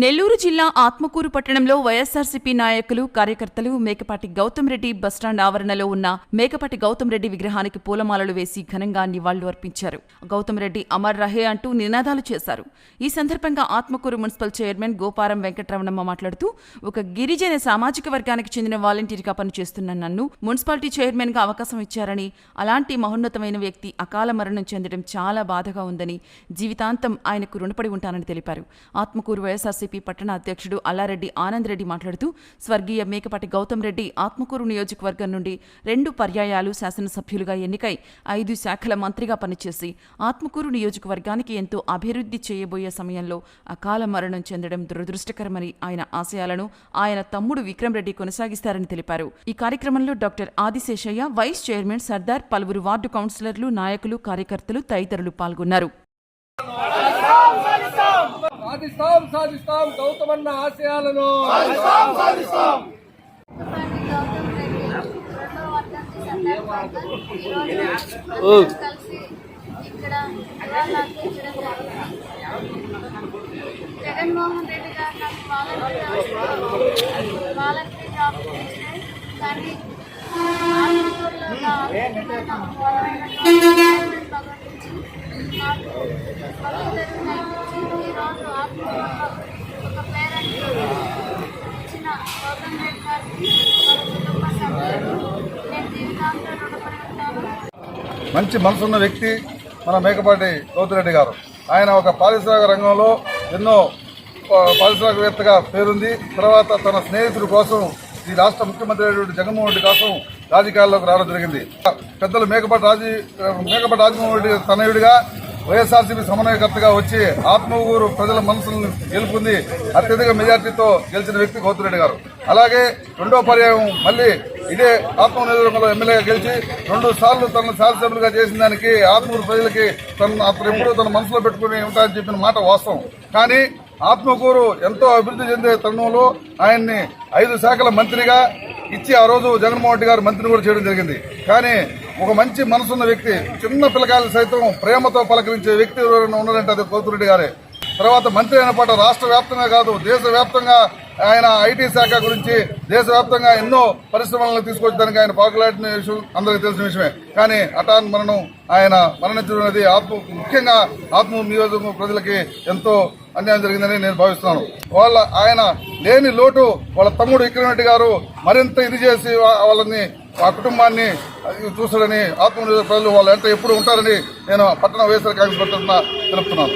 నెల్లూరు జిల్లా ఆత్మకూరు పట్టణంలో వైఎస్సార్సీపీ నాయకులు, కార్యకర్తలు మేకపాటి గౌతమ్ రెడ్డి బస్టాండ్ ఆవరణలో ఉన్న మేకపాటి గౌతమ్ రెడ్డి విగ్రహానికి పూలమాలలు వేసి ఘనంగా నివాళులు అర్పించారు. గౌతమ్ రెడ్డి అమర్ రహే అంటూ నినాదాలు చేశారు. ఈ సందర్భంగా ఆత్మకూరు మున్సిపల్ చైర్మన్ గోపారం వెంకటరమణమ్మ మాట్లాడుతూ, ఒక గిరిజన సామాజిక వర్గానికి చెందిన వాలంటీర్గా పనిచేస్తున్న నన్ను మున్సిపాలిటీ చైర్మన్గా అవకాశం ఇచ్చారని, అలాంటి మహోన్నతమైన వ్యక్తి అకాల మరణం చెందడం చాలా బాధగా ఉందని, జీవితాంతం ఆయనకు రుణపడి ఉంటానని తెలిపారు. ఆత్మకూరు వైఎస్సార్సీపీ పట్టణ అధ్యక్షుడు అల్లారెడ్డి ఆనంద్ రెడ్డి మాట్లాడుతూ, స్వర్గీయ మేకపాటి గౌతమ్ రెడ్డి ఆత్మకూరు నియోజకవర్గం నుండి 2 పర్యాయాలు శాసనసభ్యులుగా ఎన్నికై 5 శాఖల మంత్రిగా పనిచేసి ఆత్మకూరు నియోజకవర్గానికి ఎంతో అభివృద్ధి చేయబోయే సమయంలో అకాల మరణం చెందడం దురదృష్టకరమని, ఆయన ఆశయాలను ఆయన తమ్ముడు విక్రమ్ రెడ్డి కొనసాగిస్తారని తెలిపారు. ఈ కార్యక్రమంలో doctor Adiseshaiah, vice chairman Sardar, పలువురు వార్డు కౌన్సిలర్లు, నాయకులు, కార్యకర్తలు తదితరులు పాల్గొన్నారు. సాధిస్తాం గౌతమన్న ఆశయాలను జగన్మోహన్ రెడ్డి గారు వాలంటరీ జాబ్ కానీ ఈరోజు ఒక పేరెంట్ ఇచ్చిన గౌతమ్ రెడ్డి గారికి కుటుంబ సభ్యులు నేను జీవితాంతం రుణపడి ఉంటాను. మంచి మనసున్న వ్యక్తి మన మేకపాటి గౌతమ్ రెడ్డి గారు. ఆయన ఒక పారిశ్రామిక రంగంలో ఎన్నో పారిశ్రామికవేత్తగా పేరుంది. తర్వాత తన స్నేహితుడి కోసం ఈ రాష్ట్ర ముఖ్యమంత్రి అయినటువంటి జగన్మోహన్ రెడ్డి కోసం రాజకీయాల్లోకి రావడం జరిగింది. పెద్దలు మేకపాటి రాజమోహన్ రెడ్డి తనయుడిగా వైఎస్ఆర్సీపీ సమన్వయకర్తగా వచ్చి ఆత్మకూరు ప్రజల మనసులను గెలుపొంది అత్యధిక మెజార్టీతో గెలిచిన వ్యక్తి గౌతమ్ రెడ్డి గారు. అలాగే రెండో పర్యాయం మళ్లీ ఇదే ఆత్మకూరు నియోజకవర్గంలో ఎమ్మెల్యేగా గెలిచి 2 సార్లు తన శాసనసభ్యులుగా చేసిన దానికి ఆత్మకూరు ప్రజలకి అతను ఎప్పుడూ తన మనసులో పెట్టుకుని ఉంటారని చెప్పిన మాట వాస్తవం. కానీ ఆత్మకూరు ఎంతో అభివృద్ధి చెందే తరుణంలో ఆయన్ని 5 శాఖల మంత్రిగా ఇచ్చి ఆ రోజు జగన్మోహన్ రెడ్డి గారు మంత్రిని కూడా చేయడం జరిగింది. కానీ ఒక మంచి మనసున్న వ్యక్తి, చిన్న పిల్లకాయలు సైతం ప్రేమతో పలకరించే వ్యక్తి ఎవరైనా ఉన్నారంటే అది గౌతమ్ రెడ్డి గారే. తర్వాత మంత్రి అయిన పాట రాష్ట్ర వ్యాప్తంగా కాదు, దేశవ్యాప్తంగా ఆయన ఐటీ శాఖ గురించి దేశవ్యాప్తంగా ఎన్నో పరిశ్రమలను తీసుకొచ్చడానికి ఆయన పాకులాడిన విషయం అందరికీ తెలిసిన విషయమే. కానీ హఠాన్ మరణం ఆయన మరణించడం అనేది ముఖ్యంగా ఆత్మకూరు నియోజకవర్గం ప్రజలకి ఎంతో అన్యాయం జరిగిందని నేను భావిస్తున్నాను. ఆయన లేని లోటు వాళ్ళ తమ్ముడు విక్రమ్ రెడ్డి గారు మరింత ఇది చేసి వాళ్ళని ఆ కుటుంబాన్ని చూస్తాడని ఆత్మకూరు ప్రజలు వాళ్ళ ఎంత ఎప్పుడు ఉంటారని నేను పట్టణ వైఎస్ఆర్ కాంగ్రెస్ పార్టీ తరఫున తెలుపుతున్నాను.